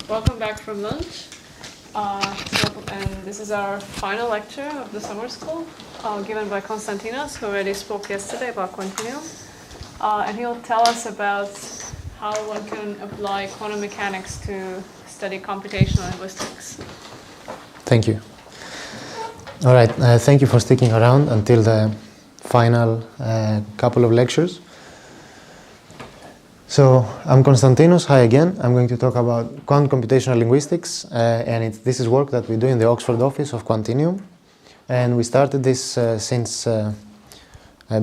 Welcome back from lunch. And this is our final lecture of the summer school, given by Konstantinos, who already spoke yesterday about Quantinuum. And he'll tell us about how one can apply quantum mechanics to study computational linguistics. Thank you. All right, thank you for sticking around until the final couple of lectures. So, I'm Konstantinos, hi again. I'm going to talk about quantum computational linguistics, and this is work that we do in the Oxford office of Quantinuum. And we started this since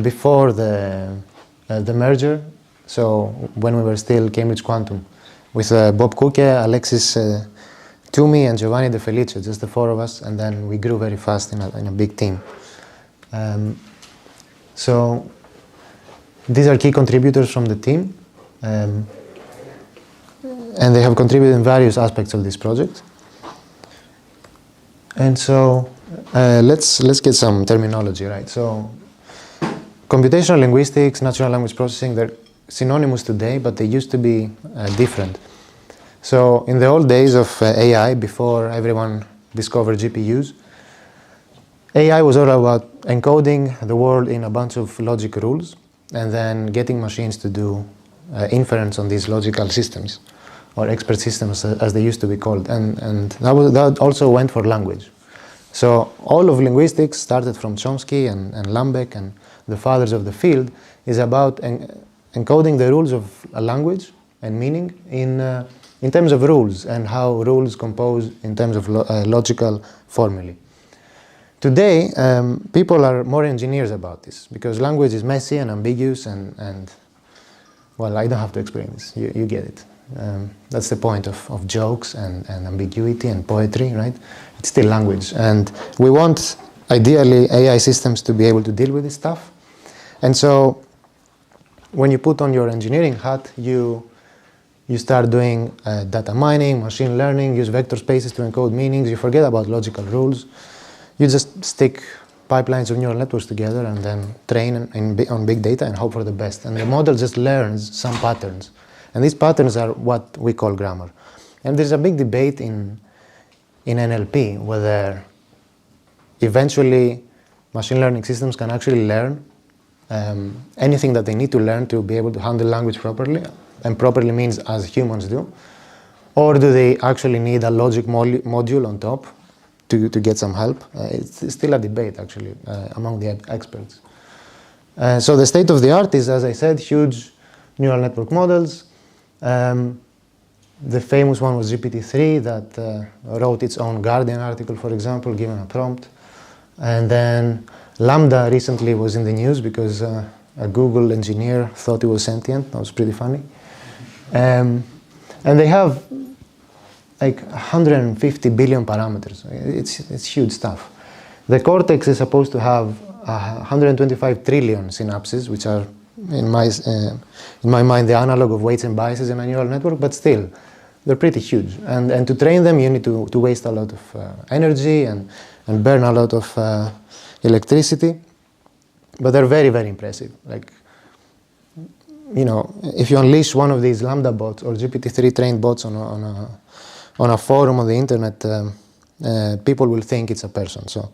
before the merger, so when we were still Cambridge Quantum, with Bob Kuke, Alexis Toomey, and Giovanni De Felice, just the four of us, and then we grew very fast in a big team. So, these are key contributors from the team. And they have contributed in various aspects of this project. And so let's get some terminology right. So computational linguistics, natural language processing, they're synonymous today, but they used to be different. So in the old days of AI, before everyone discovered GPUs, AI was all about encoding the world in a bunch of logic rules and then getting machines to do inference on these logical systems, or expert systems as they used to be called, and that also went for language. So all of linguistics started from Chomsky and Lambeck and the fathers of the field is about encoding the rules of a language and meaning in terms of rules and how rules compose in terms of logical formulae. Today, people are more engineers about this because language is messy and ambiguous and well, I don't have to explain this. You get it. That's the point of jokes and ambiguity and poetry, right? It's still language. And we want, ideally, AI systems to be able to deal with this stuff. And so, when you put on your engineering hat, you start doing data mining, machine learning, use vector spaces to encode meanings. You forget about logical rules. You just stick pipelines of neural networks together and then train on big data and hope for the best. And the model just learns some patterns. And these patterns are what we call grammar. And there's a big debate in NLP whether eventually machine learning systems can actually learn anything that they need to learn to be able to handle language properly. And properly means as humans do. Or do they actually need a logic module on top to get some help? It's still a debate, actually, among the experts. So the state of the art is, as I said, huge neural network models. The famous one was GPT-3 that wrote its own Guardian article, for example, given a prompt. And then Lambda recently was in the news because a Google engineer thought it was sentient. That was pretty funny. And they have like 150 billion parameters. It's huge stuff. The cortex is supposed to have 125 trillion synapses, which are, in my mind, the analog of weights and biases in a neural network, but still, they're pretty huge. And to train them, you need to waste a lot of energy and burn a lot of electricity. But they're very, very impressive. Like, you know, if you unleash one of these Lambda bots or GPT-3 trained bots on a forum on the internet, people will think it's a person. So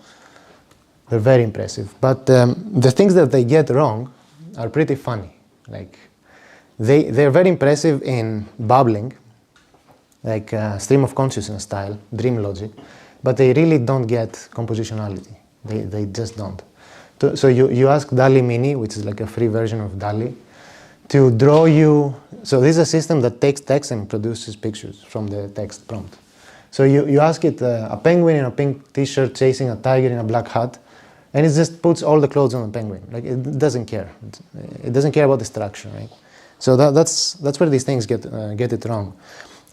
they're very impressive. But the things that they get wrong are pretty funny. Like they're very impressive in babbling, like stream of consciousness style, dream logic, but they really don't get compositionality. They just don't. So you ask DALL-E Mini, which is like a free version of DALL-E, to draw you. So this is a system that takes text and produces pictures from the text prompt. So you ask it a penguin in a pink t-shirt chasing a tiger in a black hat, and it just puts all the clothes on the penguin. Like it doesn't care. It doesn't care about the structure, right? So that's where these things get it wrong.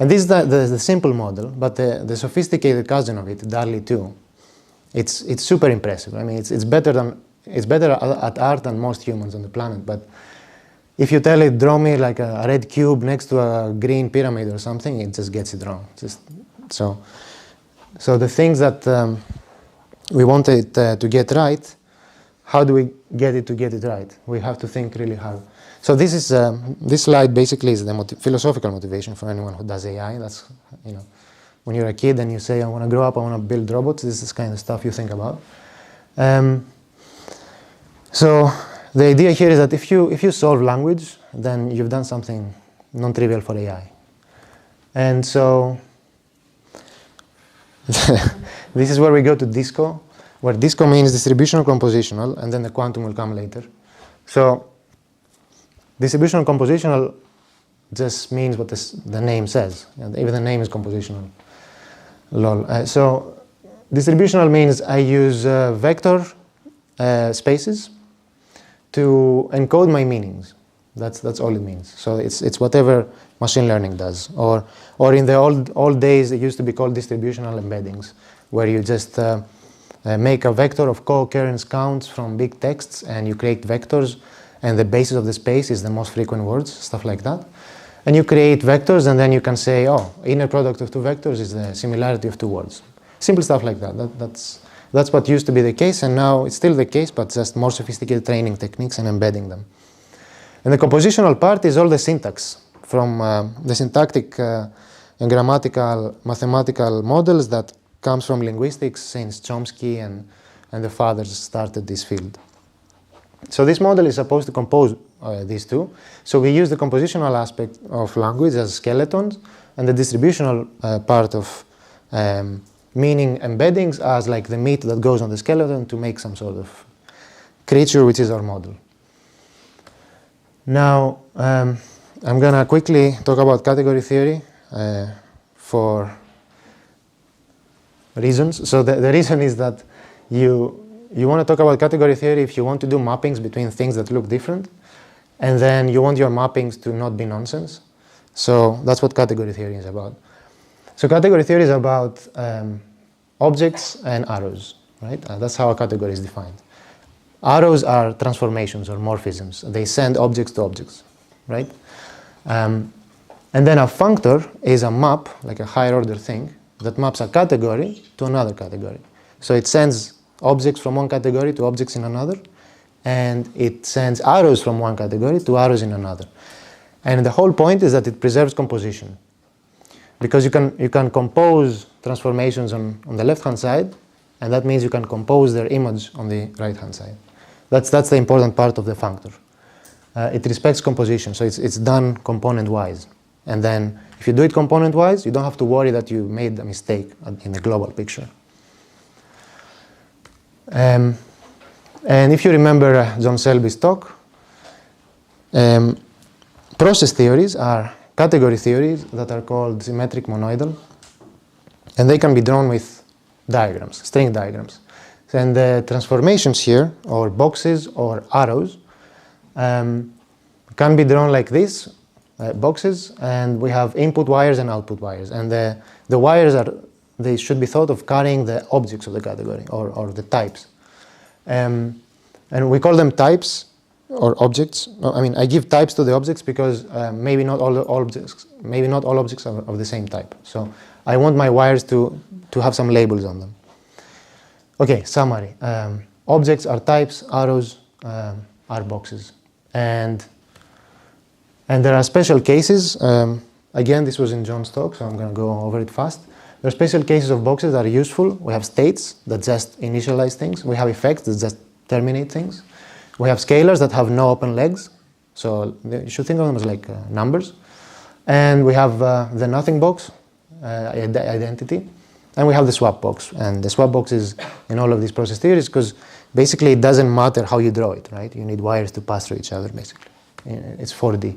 And this is the simple model, but the sophisticated cousin of it, DALL-E 2, it's super impressive. I mean, it's better at art than most humans on the planet. But if you tell it, draw me like a red cube next to a green pyramid or something, it just gets it wrong. So the things that we want it to get right, how do we get it to get it right? We have to think really hard. So this slide basically is the philosophical motivation for anyone who does AI. That's, when you're a kid and you say, I want to grow up, I want to build robots, this is kind of stuff you think about. So the idea here is that if you solve language, then you've done something non-trivial for AI. And so this is where we go to DISCO, where DISCO means distributional compositional, and then the quantum will come later. So distributional compositional just means what the name says. Even the name is compositional. Lol. So distributional means I use vector spaces to encode my meanings. That's all it means. So it's whatever machine learning does. Or in the old days, it used to be called distributional embeddings, where you just make a vector of co-occurrence counts from big texts, and you create vectors, and the basis of the space is the most frequent words, stuff like that. And you create vectors, and then you can say, oh, inner product of two vectors is the similarity of two words. Simple stuff like that. That's what used to be the case, and now it's still the case, but just more sophisticated training techniques and embedding them. And the compositional part is all the syntax, from the syntactic and grammatical mathematical models that comes from linguistics since Chomsky and the fathers started this field. So this model is supposed to compose these two. So we use the compositional aspect of language as skeletons, and the distributional part of meaning embeddings as like the meat that goes on the skeleton to make some sort of creature, which is our model. Now, I'm going to quickly talk about category theory for reasons. So the reason is that you want to talk about category theory if you want to do mappings between things that look different, and then you want your mappings to not be nonsense. So that's what category theory is about. So category theory is about objects and arrows, right? That's how a category is defined. Arrows are transformations or morphisms. They send objects to objects, right? And then a functor is a map, like a higher order thing, that maps a category to another category. So it sends objects from one category to objects in another, and it sends arrows from one category to arrows in another. And the whole point is that it preserves composition. Because you can compose transformations on the left-hand side, and that means you can compose their image on the right-hand side. That's the important part of the functor. It respects composition, so it's done component-wise. And then if you do it component-wise, you don't have to worry that you made a mistake in the global picture. And if you remember John Selby's talk, process theories are category theories that are called symmetric monoidal, and they can be drawn with diagrams, string diagrams. And the transformations here, or boxes or arrows, can be drawn like this, boxes, and we have input wires and output wires. And the wires they should be thought of carrying the objects of the category, or the types. And we call them types or objects. I mean, I give types to the objects because maybe not all objects are of the same type. So I want my wires to have some labels on them. Okay, summary. Objects are types, arrows are boxes. And there are special cases. Again, this was in John's talk, so I'm going to go over it fast. There are special cases of boxes that are useful. We have states that just initialize things. We have effects that just terminate things. We have scalars that have no open legs. So you should think of them as like numbers. And we have the nothing box, identity. And we have the swap box. And the swap box is in all of these process theories because basically it doesn't matter how you draw it, right? You need wires to pass through each other, basically. It's 4D.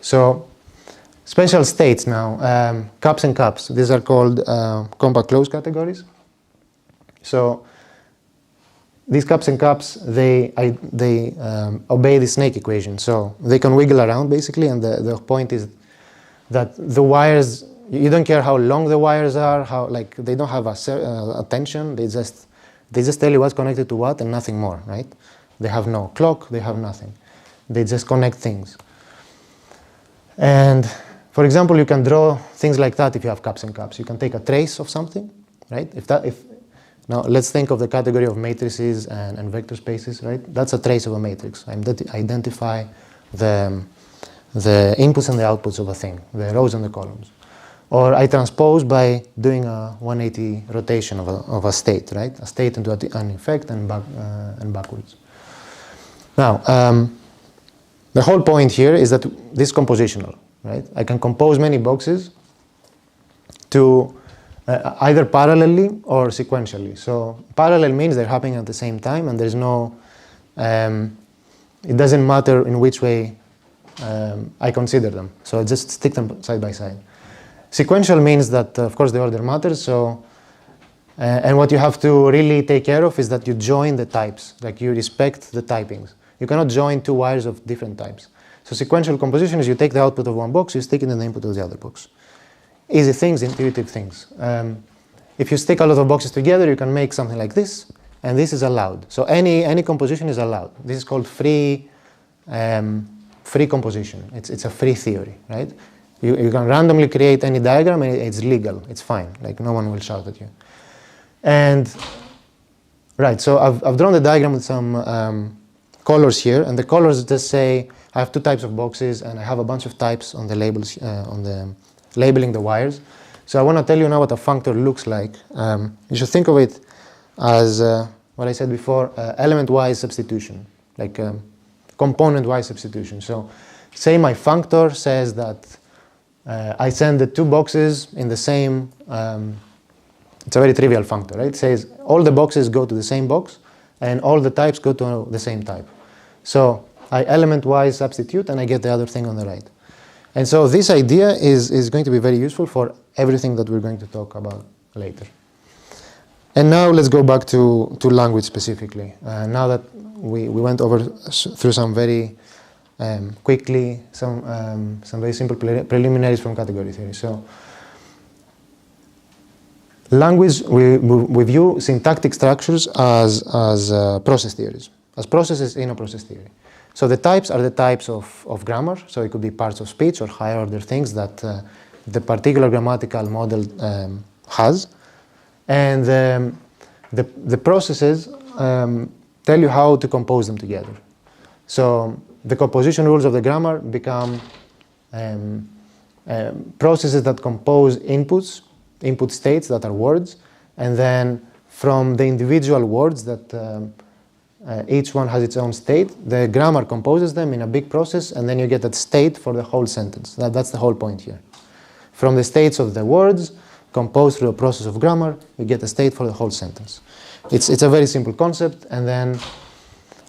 So special states now, cups and cups. These are called compact closed categories. So these cups and cups, they obey the snake equation. So they can wiggle around, basically, and the point is that the wires you don't care how long the wires are, how like they don't have a tension. They just tell you what's connected to what and nothing more, right? They have no clock. They have nothing. They just connect things. And for example, you can draw things like that if you have caps and caps. You can take a trace of something, right? Now let's think of the category of matrices and vector spaces, right? That's a trace of a matrix. I identify the inputs and the outputs of a thing, the rows and the columns. Or I transpose by doing a 180 rotation of a state, right? A state into an effect and backwards. Now, the whole point here is that this is compositional, right? I can compose many boxes to either parallelly or sequentially. So parallel means they're happening at the same time, and there's no, it doesn't matter in which way I consider them. So I just stick them side by side. Sequential means that, of course, the order matters. So, and what you have to really take care of is that you join the types, like you respect the typings. You cannot join two wires of different types. So sequential composition is you take the output of one box, you stick it in the input of the other box. Easy things, intuitive things. If you stick a lot of boxes together, you can make something like this, and this is allowed. So any composition is allowed. This is called free composition. It's a free theory, right? You can randomly create any diagram, and it's legal. It's fine. Like no one will shout at you. And right, so I've drawn the diagram with some colors here, and the colors just say I have two types of boxes, and I have a bunch of types on the labels on the labeling the wires. So I want to tell you now what a functor looks like. You should think of it as what I said before, element-wise substitution, like component-wise substitution. So say my functor says that I send the two boxes in the same, it's a very trivial functor, right? It says all the boxes go to the same box, and all the types go to the same type. So I element-wise substitute, and I get the other thing on the right. And so this idea is going to be very useful for everything that we're going to talk about later. And now let's go back to language specifically. Now that we went through some very quickly, some very simple preliminaries from category theory. So language, we view syntactic structures as process theories, as processes in a process theory. So the types are the types of grammar, so it could be parts of speech or higher order things that the particular grammatical model has. And the processes tell you how to compose them together. So the composition rules of the grammar become processes that compose input states that are words, and then from the individual words that each one has its own state, the grammar composes them in a big process, and then you get that state for the whole sentence. That's the whole point here. From the states of the words composed through a process of grammar, you get a state for the whole sentence. It's a very simple concept, and then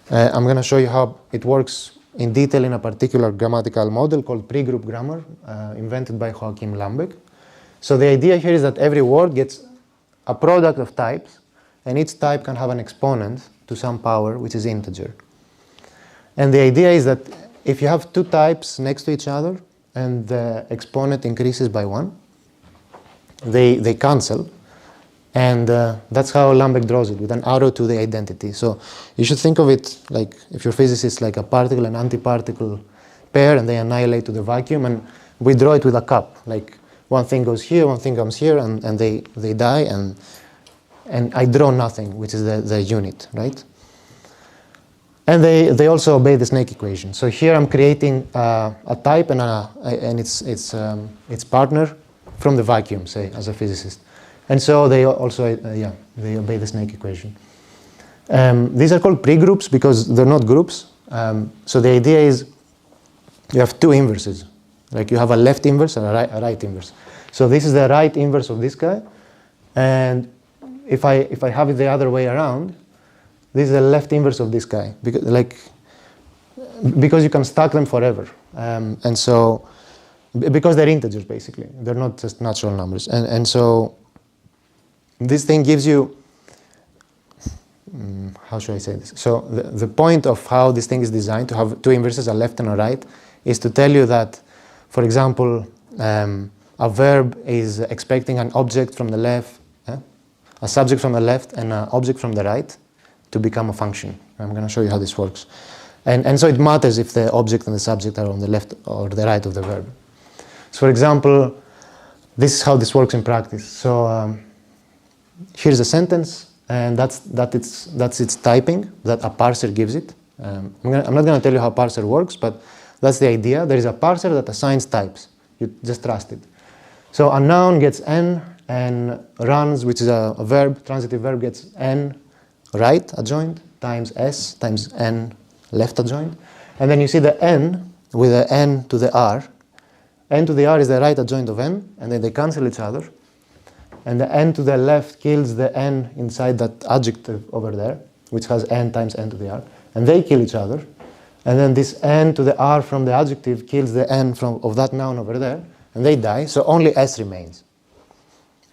I'm going to show you how it works in detail in a particular grammatical model called pre-group grammar, invented by Joachim Lambeck. So the idea here is that every word gets a product of types, and each type can have an exponent to some power, which is integer. And the idea is that if you have two types next to each other and the exponent increases by 1, they cancel. And that's how Lambeck draws it, with an arrow to the identity. So you should think of it like, if you're a physicist, like a particle and antiparticle pair, and they annihilate to the vacuum, and we draw it with a cup. Like one thing goes here, one thing comes here, and they die, and I draw nothing, which is the unit, right? And they also obey the snake equation. So here I'm creating a type and its partner from the vacuum, say, as a physicist. And so they also, they obey the snake equation. These are called pre-groups because they're not groups. So the idea is you have two inverses. Like you have a left inverse and a right inverse. So this is the right inverse of this guy. And if I have it the other way around, this is the left inverse of this guy. Because you can stack them forever. And so, because they're integers basically. They're not just natural numbers. And so, this thing gives you, how should I say this? So the point of how this thing is designed to have two inverses, a left and a right, is to tell you that, for example, a verb is expecting an object from the left, a subject from the left and an object from the right to become a function. I'm going to show you how this works. And so it matters if the object and the subject are on the left or the right of the verb. So for example, this is how this works in practice. So here's a sentence, and that's its typing that a parser gives it. I'm not going to tell you how parser works, but that's the idea. There is a parser that assigns types. You just trust it. So a noun gets n, and runs, which is a verb, transitive verb, gets n right adjoint times s times n left adjoint. And then you see the n with the n to the r. N to the r is the right adjoint of n, and then they cancel each other. And the n to the left kills the n inside that adjective over there, which has n times n to the r. And they kill each other. And then this n to the r from the adjective kills the n of that noun over there, and they die, so only s remains.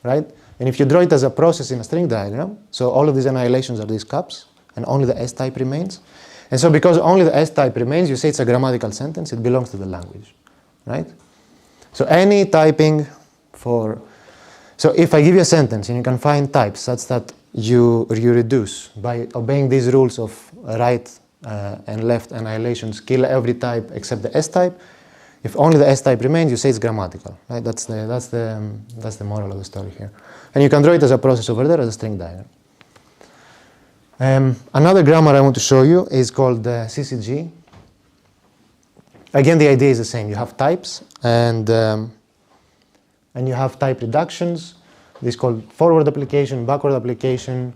Right? And if you draw it as a process in a string diagram, so all of these annihilations are these caps, and only the s type remains. And so because only the s type remains, you say it's a grammatical sentence, it belongs to the language. Right? So any typing for... So if I give you a sentence and you can find types such that you reduce by obeying these rules of right and left annihilations, kill every type except the s type. If only the s type remains, you say it's grammatical. Right? That's the moral of the story here. And you can draw it as a process over there as a string diagram. Another grammar I want to show you is called CCG. Again, the idea is the same. You have types and you have type reductions. This is called forward application, backward application.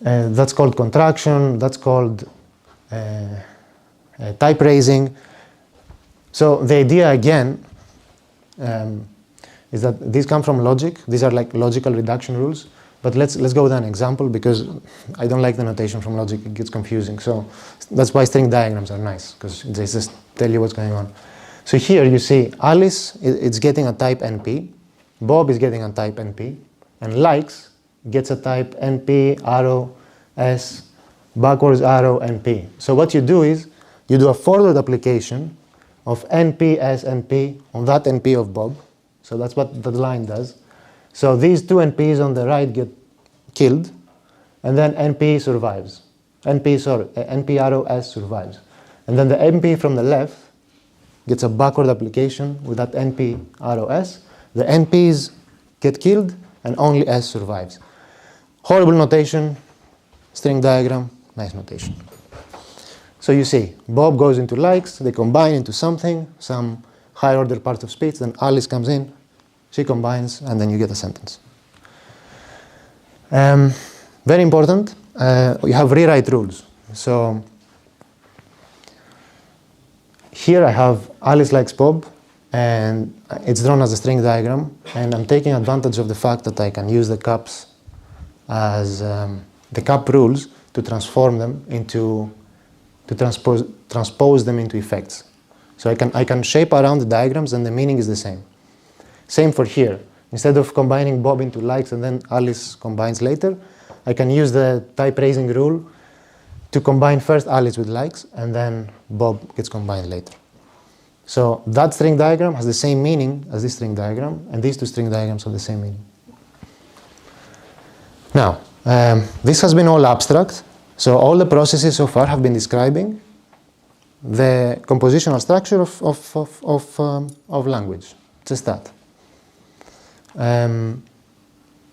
That's called contraction. That's called type raising. So the idea again is that these come from logic. These are like logical reduction rules. But let's go with an example because I don't like the notation from logic. It gets confusing. So that's why string diagrams are nice because they just tell you what's going on. So here you see Alice it's getting a type NP, Bob is getting a type NP, and likes gets a type NP, arrow, S, backwards arrow, NP. So what you do is you do a forward application of NP, S, NP on that NP of Bob. So that's what the line does. So these two NPs on the right get killed, and then NP survives. NP arrow S survives. And then the NP from the left gets a backward application with that NP arrow S. The NPs get killed, and only S survives. Horrible notation, string diagram, nice notation. So you see, Bob goes into likes, they combine into something, some higher order parts of speech, then Alice comes in, she combines, and then you get a sentence. Very important, you have rewrite rules. So here I have Alice likes Bob, and it's drawn as a string diagram, and I'm taking advantage of the fact that I can use the caps as the cap rules to transform them into, to transpose them into effects. So I can shape around the diagrams and the meaning is the same. Same for here. Instead of combining Bob into likes and then Alice combines later, I can use the type raising rule to combine first Alice with likes and then Bob gets combined later. So that string diagram has the same meaning as this string diagram, and these two string diagrams have the same meaning. Now, this has been all abstract, so all the processes so far have been describing the compositional structure of language, just that.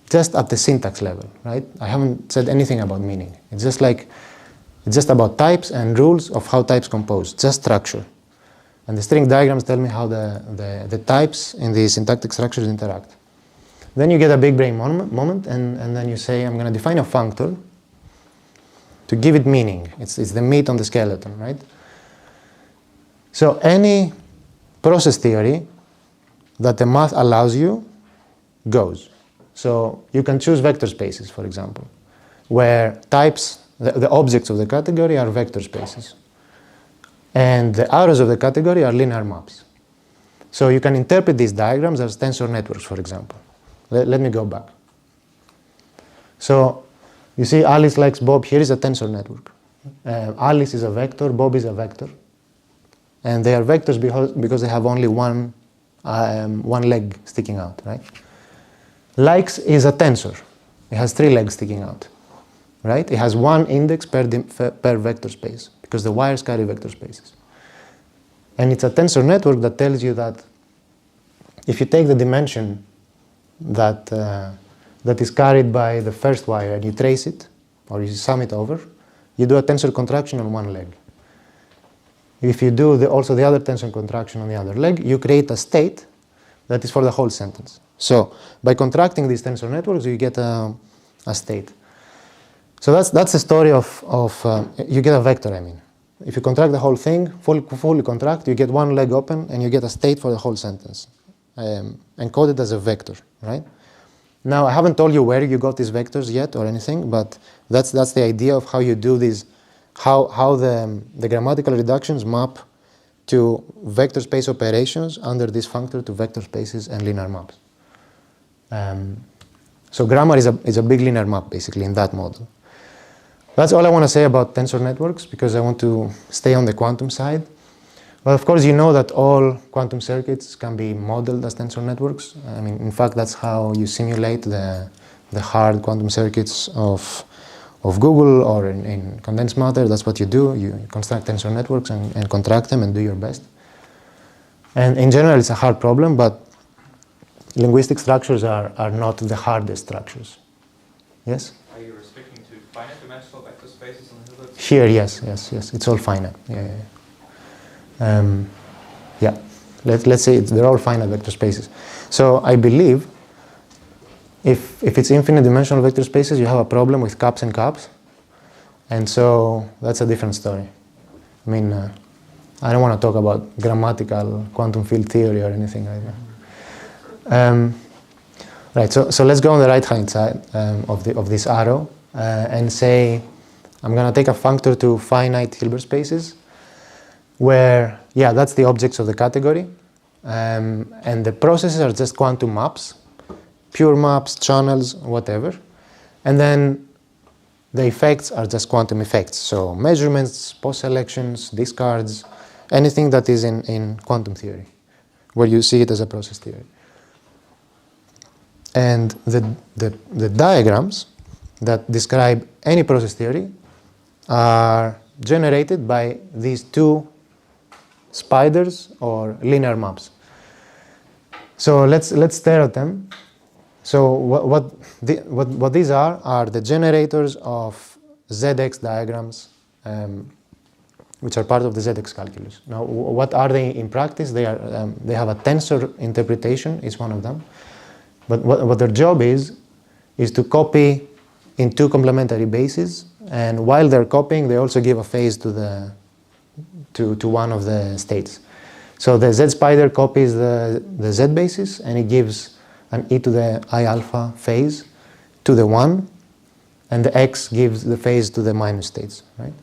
Just at the syntax level, right? I haven't said anything about meaning. It's just about types and rules of how types compose, just structure. And the string diagrams tell me how the types in the syntactic structures interact. Then you get a big brain moment, and then you say, I'm going to define a functor to give it meaning. It's the meat on the skeleton, right? So any process theory that the math allows you goes. So you can choose vector spaces, for example, where types, the objects of the category are vector spaces. And the arrows of the category are linear maps. So you can interpret these diagrams as tensor networks, for example. Let me go back. So you see Alice likes Bob. Here is a tensor network. Alice is a vector, Bob is a vector. and they are vectors because they have only one leg sticking out, right? Likes is a tensor. It has 3 legs sticking out, right? It has 1 index per vector space because the wires carry vector spaces. And it's a tensor network that tells you that if you take the dimension that is carried by the first wire and you trace it, or you sum it over, you do a tensor contraction on one leg. If you do also the other tensor contraction on the other leg, you create a state that is for the whole sentence. So by contracting these tensor networks, you get a state. So that's the story of you get a vector, I mean. If you contract the whole thing, fully contract, you get one leg open and you get a state for the whole sentence, encoded as a vector, right? Now, I haven't told you where you got these vectors yet or anything, but that's the idea of how you do these, how the grammatical reductions map to vector space operations under this functor to vector spaces and linear maps. So grammar is a big linear map, basically, in that model. That's all I want to say about tensor networks, because I want to stay on the quantum side. Well, of course, you know that all quantum circuits can be modeled as tensor networks. I mean, in fact, that's how you simulate the hard quantum circuits of Google or in condensed matter. That's what you do. You construct tensor networks and contract them and do your best. And in general, it's a hard problem, but linguistic structures are not the hardest structures. Yes? Are you restricting to finite dimensional vector spaces on the Hilbert? Here, yes. It's all finite. Yeah. Let's say they're all finite vector spaces. So I believe if it's infinite dimensional vector spaces, you have a problem with caps and caps. And so that's a different story. I mean, I don't want to talk about grammatical quantum field theory or anything like that. Right, so let's go on the right-hand side of this arrow and say I'm going to take a functor to finite Hilbert spaces where, yeah, that's the objects of the category. And the processes are just quantum maps, pure maps, channels, whatever. And then the effects are just quantum effects. So measurements, post-selections, discards, anything that is in quantum theory, where you see it as a process theory. And the diagrams that describe any process theory are generated by these two spiders or linear maps. So let's stare at them. So what these are the generators of ZX diagrams, which are part of the ZX calculus. Now, what are they in practice? They have a tensor interpretation, is one of them. But what their job is to copy in two complementary bases, and while they're copying, they also give a phase to one of the states. So the Z spider copies the Z basis, and it gives an e to the I alpha phase to the 1, and the X gives the phase to the minus states, right?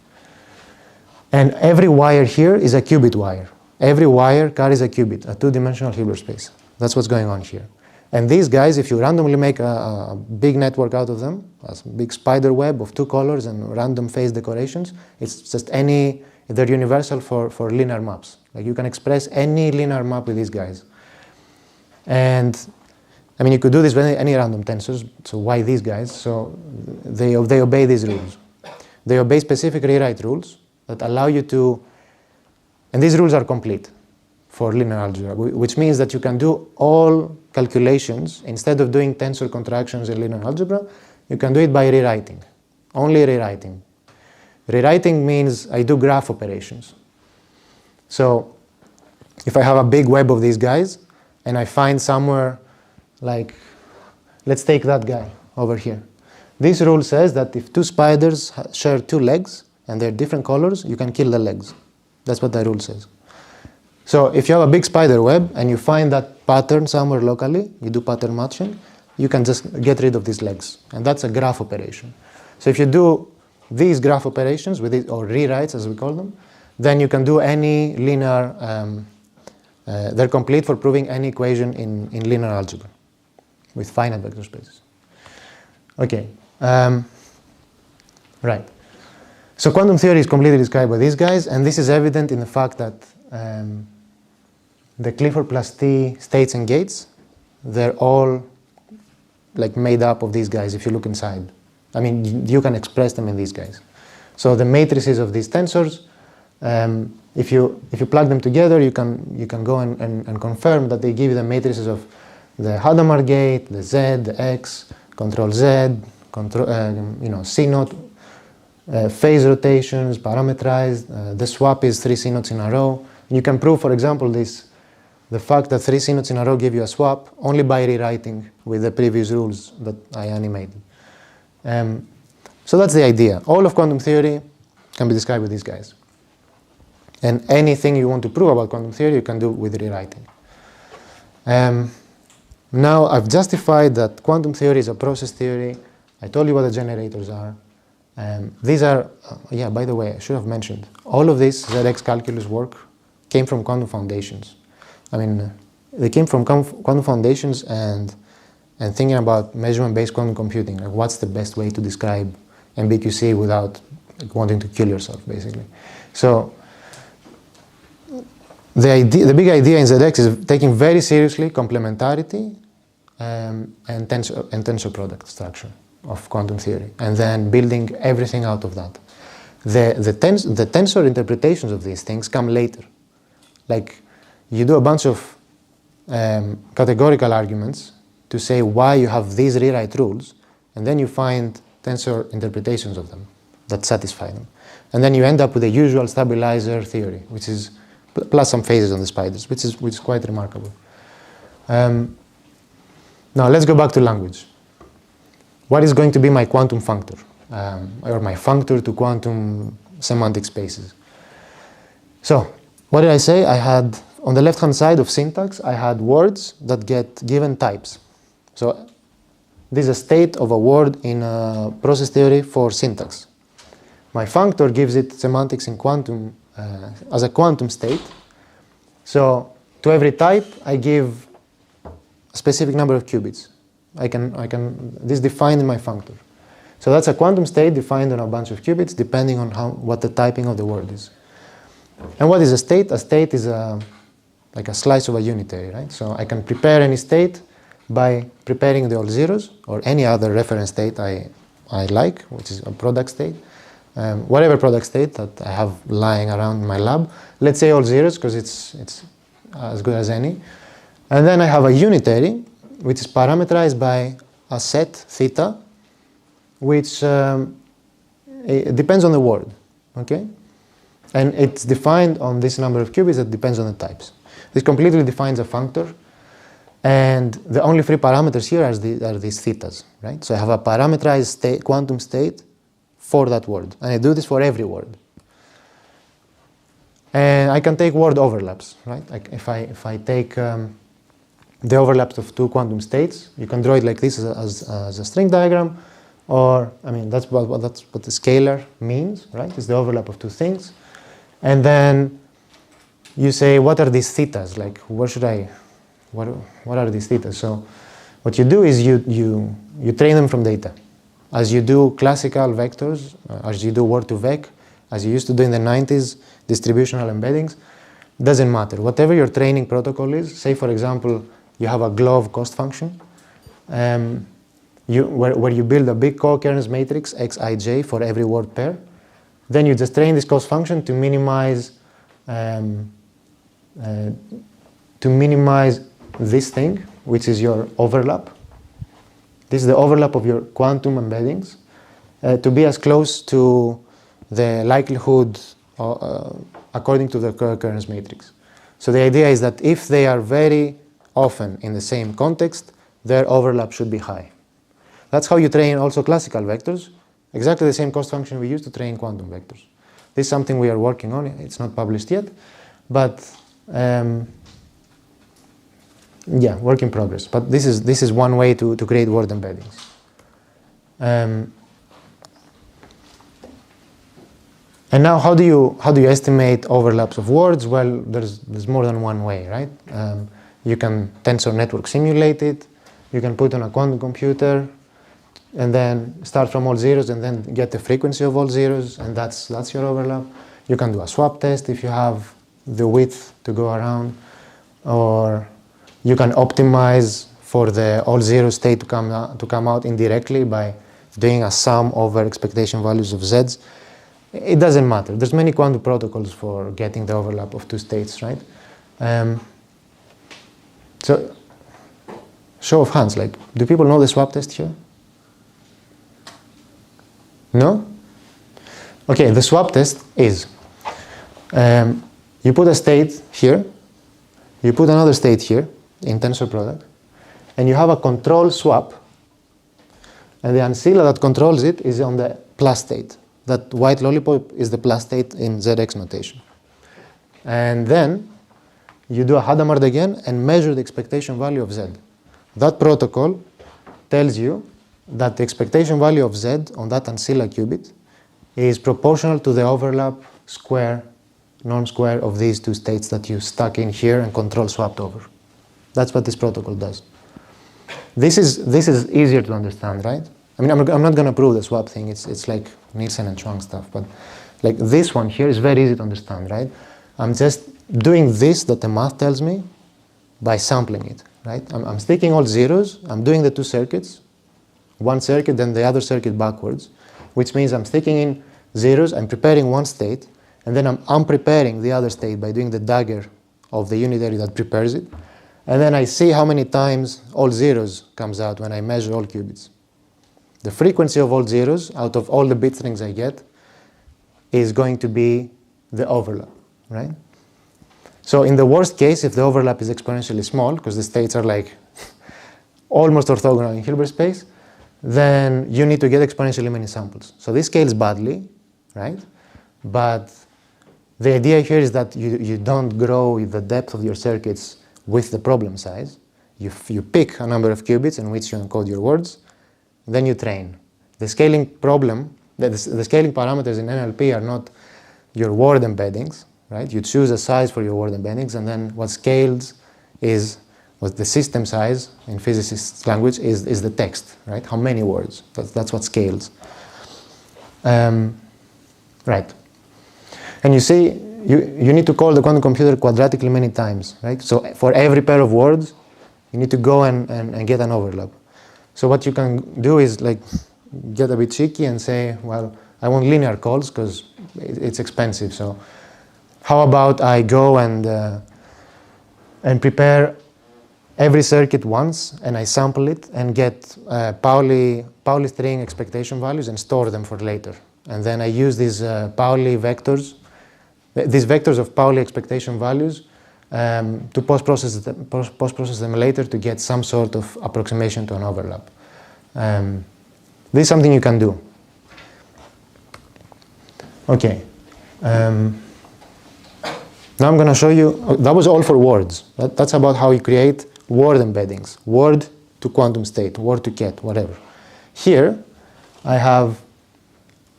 And every wire here is a qubit wire. Every wire carries a qubit, a two-dimensional Hilbert space. That's what's going on here. And these guys, if you randomly make a big network out of them, a big spider web of two colors and random phase decorations, it's just they're universal for linear maps. Like you can express any linear map with these guys. And I mean, you could do this with any random tensors, so why these guys? So they obey these rules. They obey specific rewrite rules that allow you to, and these rules are complete for linear algebra, which means that you can do all calculations, instead of doing tensor contractions in linear algebra, you can do it by rewriting, only rewriting. Rewriting means I do graph operations. So if I have a big web of these guys, and I find somewhere, like, let's take that guy over here. This rule says that if two spiders share two legs, and they're different colors, you can kill the legs. That's what the rule says. So if you have a big spider web and you find that pattern somewhere locally, you do pattern matching, you can just get rid of these legs. And that's a graph operation. So if you do these graph operations, with it, or rewrites as we call them, then you can do any linear, they're complete for proving any equation in linear algebra with finite vector spaces. Okay, right. So quantum theory is completely described by these guys, and this is evident in the fact that the Clifford plus T states and gates, they're all like made up of these guys if you look inside. I mean, you can express them in these guys. So the matrices of these tensors, if you plug them together, you can go and confirm that they give you the matrices of the Hadamard gate, the Z, the X, control Z, control C naught, phase rotations, parameterized. The swap is 3 C naughts in a row. You can prove, for example, the fact that 3 C naughts in a row give you a swap only by rewriting with the previous rules that I animated. So that's the idea. All of quantum theory can be described with these guys. And anything you want to prove about quantum theory, you can do with rewriting. Now I've justified that quantum theory is a process theory. I told you what the generators are. These are, yeah, by the way, I should have mentioned, all of this ZX calculus work came from Quantum Foundations. I mean, they came from Quantum Foundations and thinking about measurement-based quantum computing, like what's the best way to describe MBQC without wanting to kill yourself, basically. So the big idea in ZX is taking very seriously complementarity and tensor product structure of quantum theory, and then building everything out of that. The tensor interpretations of these things come later. Like, you do a bunch of categorical arguments to say why you have these rewrite rules, and then you find tensor interpretations of them that satisfy them. And then you end up with the usual stabilizer theory, which is plus some phases on the spiders, which is quite remarkable. Now let's go back to language. What is going to be my quantum functor, or my functor to quantum semantic spaces? So, what did I say? I had, on the left-hand side of syntax, I had words that get given types. So, this is a state of a word in a process theory for syntax. My functor gives it semantics in quantum, as a quantum state. So, to every type, I give a specific number of qubits. This is defined in my functor. So that's a quantum state defined on a bunch of qubits depending on what the typing of the word is. And what is a state? A state is like a slice of a unitary, right? So I can prepare any state by preparing the all zeros or any other reference state I like, which is a product state. Whatever product state that I have lying around in my lab. Let's say all zeros because it's as good as any. And then I have a unitary, which is parameterized by a set theta, which it depends on the word, okay? And it's defined on this number of qubits that depends on the types. This completely defines a functor, and the only three parameters here are these thetas, right? So I have a parameterized quantum state for that word, and I do this for every word. And I can take word overlaps, right? Like if I take the overlaps of two quantum states, you can draw it like this as a string diagram, or, I mean, that's what the scalar means, right? It's the overlap of two things. And then you say, what are these thetas? Like, what are these thetas? So what you do is you train them from data. As you do classical vectors, as you do word-to-vec, as you used to do in the 90s, distributional embeddings, doesn't matter. Whatever your training protocol is, say, for example, you have a glove cost function, where you build a big co-occurrence matrix, xij, for every word pair. Then you just train this cost function to minimize this thing, which is your overlap. This is the overlap of your quantum embeddings, to be as close to the likelihood according to the co-occurrence matrix. So the idea is that if they are very often in the same context, their overlap should be high. That's how you train also classical vectors, exactly the same cost function we use to train quantum vectors. This is something we are working on. It's not published yet, but yeah, work in progress. But this is one way to create word embeddings. And now, how do you estimate overlaps of words? Well, there's more than one way, right? You can tensor network simulate it. You can put on a quantum computer, and then start from all zeros, and then get the frequency of all zeros, and that's your overlap. You can do a swap test if you have the width to go around, or you can optimize for the all zero state to come out indirectly by doing a sum over expectation values of z's. It doesn't matter. There's many quantum protocols for getting the overlap of two states, right? So, show of hands, like, do people know the swap test here? No? Okay, the swap test is, you put a state here, you put another state here in tensor product, and you have a control swap, and the ancilla that controls it is on the plus state. That white lollipop is the plus state in ZX notation. And then you do a Hadamard again and measure the expectation value of Z. That protocol tells you that the expectation value of Z on that ancilla qubit is proportional to the overlap square, norm square of these two states that you stuck in here and control swapped over. That's what this protocol does. This is easier to understand, right? I mean, I'm not going to prove the swap thing. It's like Nielsen and Chuang stuff, but like this one here is very easy to understand, right? I'm just doing this that the math tells me by sampling it, right? I'm sticking all zeros. I'm doing the two circuits, one circuit then the other circuit backwards, which means I'm sticking in zeros. I'm preparing one state, and then I'm unpreparing the other state by doing the dagger of the unitary that prepares it, and then I see how many times all zeros comes out when I measure all qubits. The frequency of all zeros out of all the bit strings I get is going to be the overlap, right? So in the worst case, if the overlap is exponentially small, because the states are like almost orthogonal in Hilbert space, then you need to get exponentially many samples. So this scales badly, right? But the idea here is that you don't grow the depth of your circuits with the problem size. You pick a number of qubits in which you encode your words, then you train. The scaling problem, the scaling parameters in NLP are not your word embeddings, right? You choose a size for your word embeddings, and then what scales is, what the system size in physicists' language is the text, right? How many words? That's what scales. Right. And you see, you need to call the quantum computer quadratically many times, right? So for every pair of words, you need to go and get an overlap. So what you can do is like get a bit cheeky and say, well, I want linear calls because it's expensive. So how about I go and prepare every circuit once, and I sample it and get Pauli string expectation values and store them for later. And then I use these Pauli vectors, these vectors of Pauli expectation values to post-process them later to get some sort of approximation to an overlap. This is something you can do. Okay. Now I'm going to show you, that was all for words. That's about how you create word embeddings, word to quantum state, word to ket, whatever. Here, I have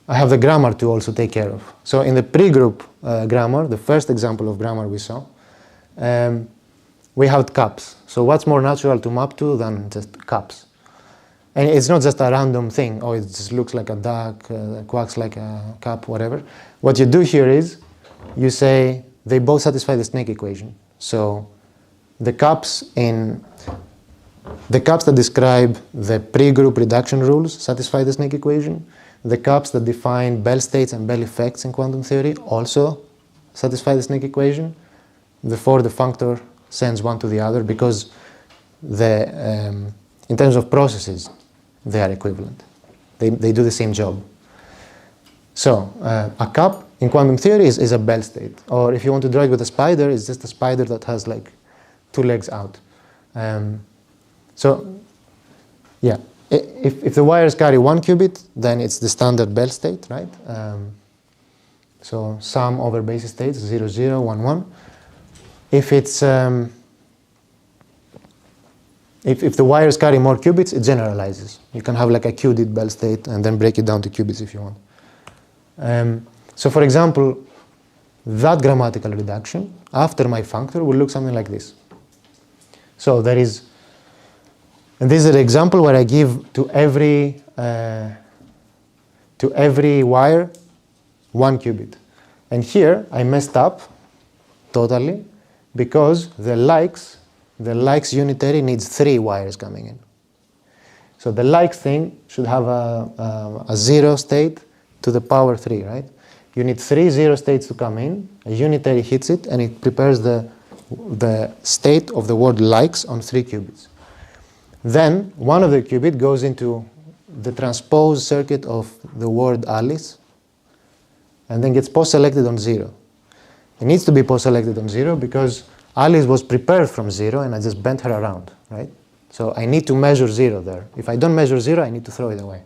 the grammar to also take care of. So in the pre-group grammar, the first example of grammar we saw, we have caps. So what's more natural to map to than just caps? And it's not just a random thing, oh, it just looks like a duck, quacks like a cap, whatever. What you do here is, you say, they both satisfy the snake equation. So the caps that describe the pre-group reduction rules satisfy the snake equation. The caps that define Bell states and Bell effects in quantum theory also satisfy the snake equation. Therefore, the functor sends one to the other because in terms of processes, they are equivalent. They do the same job. So a cap in quantum theory is a Bell state. Or if you want to draw it with a spider, it's just a spider that has like two legs out. So yeah, if the wires carry one qubit, then it's the standard Bell state, right? So sum over basis states, 0, 0, 1, 1. If it's if the wires carry more qubits, it generalizes. You can have like a QDID Bell state and then break it down to qubits if you want. So for example, that grammatical reduction after my functor will look something like this. So there is, and this is an example where I give to every wire one qubit. And here I messed up totally, because the likes unitary needs 3 wires coming in. So the likes thing should have a 0 state to the power 3, right? You need 3 0 states to come in, a unitary hits it, and it prepares the state of the word likes on 3 qubits. Then one of the qubit goes into the transpose circuit of the word Alice, and then gets post-selected on 0. It needs to be post-selected on 0 because Alice was prepared from 0 and I just bent her around, right? So I need to measure 0 there. If I don't measure 0, I need to throw it away.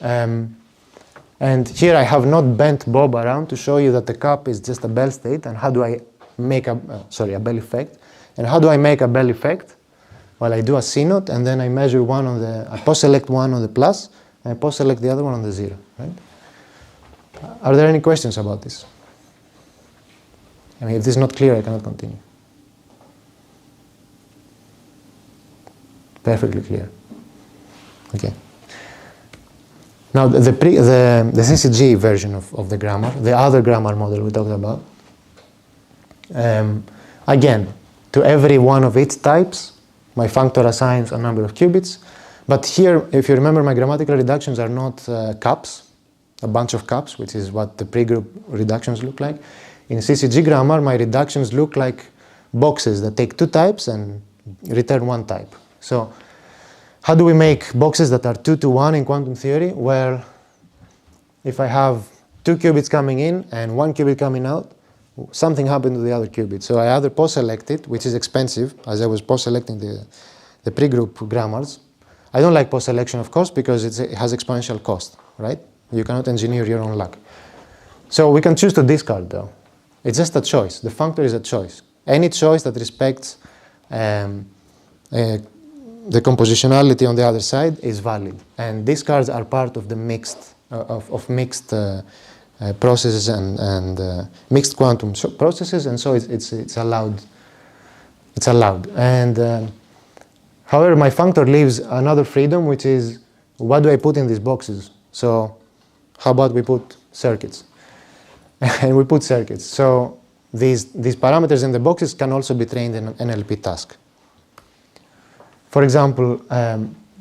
And here I have not bent Bob around to show you that the cup is just a Bell state, and how do I make a Bell effect. And how do I make a Bell effect? Well, I do a C-note, and then I measure I post-select one on the plus, and I post-select the other one on the 0, right? Are there any questions about this? I mean, if this is not clear, I cannot continue. Perfectly clear. Okay. Now, the CCG version of the grammar, the other grammar model we talked about, again, to every one of its types, my functor assigns a number of qubits. But here, if you remember, my grammatical reductions are not cups, a bunch of cups, which is what the pre-group reductions look like. In CCG grammar, my reductions look like boxes that take 2 types and return 1 type. So how do we make boxes that are 2 to 1 in quantum theory? Well, if I have 2 qubits coming in and 1 qubit coming out, something happened to the other qubit. So I either post-select it, which is expensive, as I was post-selecting the pre-group grammars. I don't like post-selection, of course, because it has exponential cost, right? You cannot engineer your own luck. So we can choose to discard, though. It's just a choice. The functor is a choice. Any choice that respects the compositionality on the other side is valid. And discards are part of the mixed processes and mixed quantum processes, and so it's allowed. It's allowed. And however, my functor leaves another freedom, which is what do I put in these boxes? So how about we put circuits? And we put circuits. So these parameters in the boxes can also be trained in an NLP task. For example,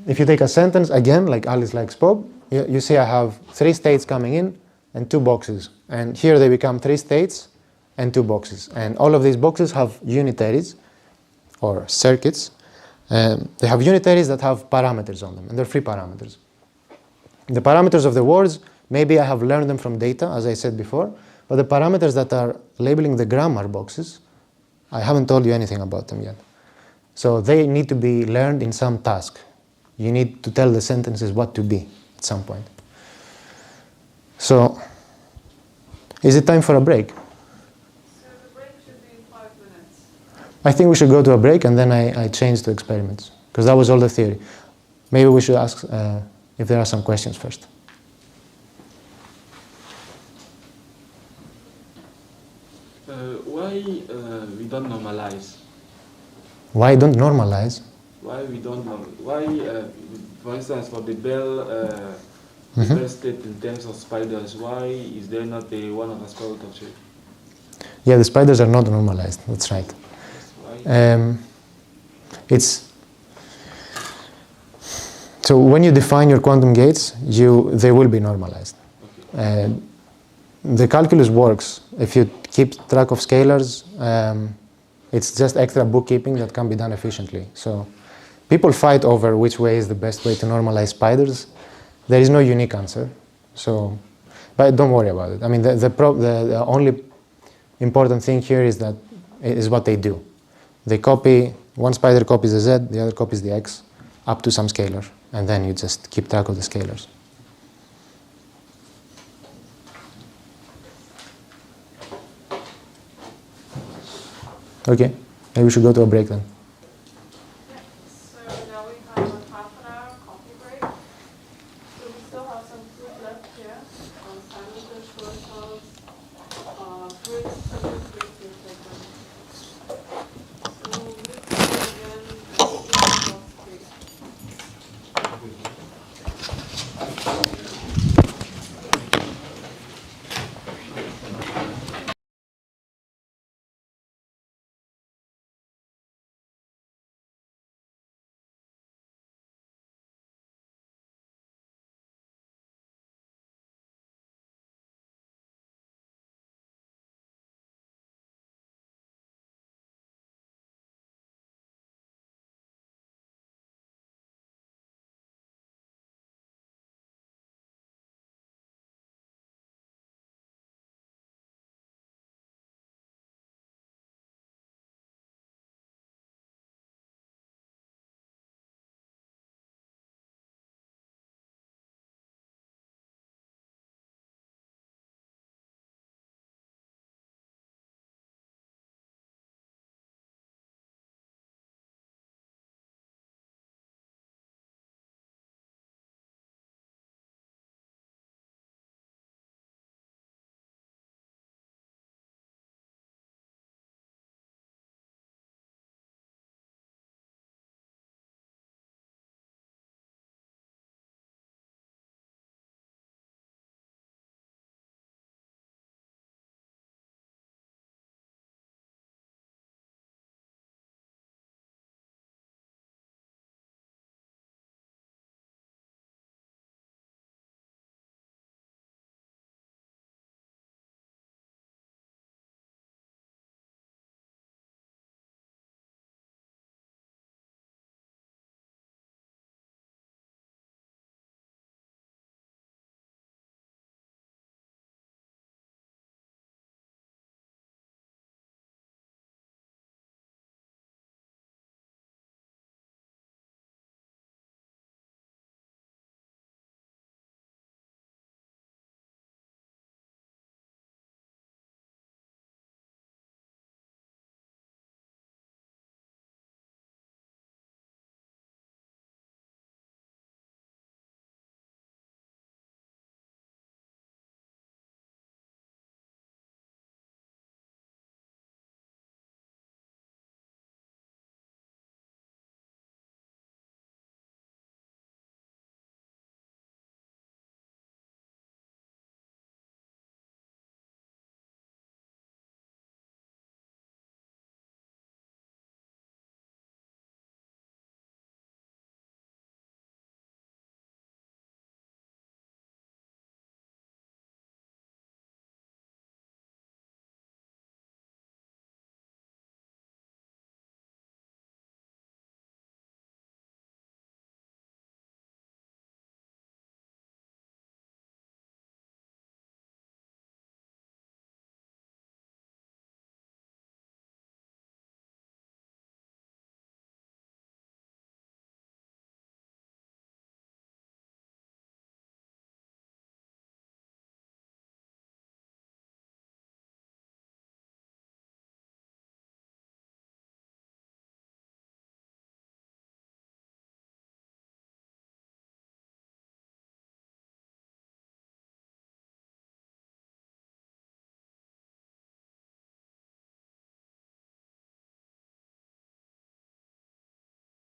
if you take a sentence, again, like Alice likes Bob, you see I have 3 states coming in and 2 boxes. And here they become 3 states and 2 boxes. And all of these boxes have unitaries, or circuits. They have unitaries that have parameters on them, and they're free parameters. The parameters of the words, maybe I have learned them from data, as I said before, but the parameters that are labeling the grammar boxes, I haven't told you anything about them yet. So they need to be learned in some task. You need to tell the sentences what to be at some point. So, is it time for a break? So the break should be 5 minutes. I think we should go to a break, and then I change to experiments, because that was all the theory. Maybe we should ask if there are some questions first. Why we don't normalize? Why don't normalize? Why we don't why, for instance, for the Bell state in terms of spiders, why is there not a 1 over square root of 3? Yeah, the spiders are not normalized. That's right. Why? So when you define your quantum gates, they will be normalized. Okay. The calculus works. If you keep track of scalars, it's just extra bookkeeping that can be done efficiently. So people fight over which way is the best way to normalize spiders. There is no unique answer. So, but don't worry about it. I mean, the only important thing here is what they do. They copy, one spider copies the z, the other copies the x, up to some scalar, and then you just keep track of the scalars. Okay, maybe we should go to a break then. Yeah, so now we have a half an hour coffee break. So we still have some food left here. Sandwiches, croissants, fruits,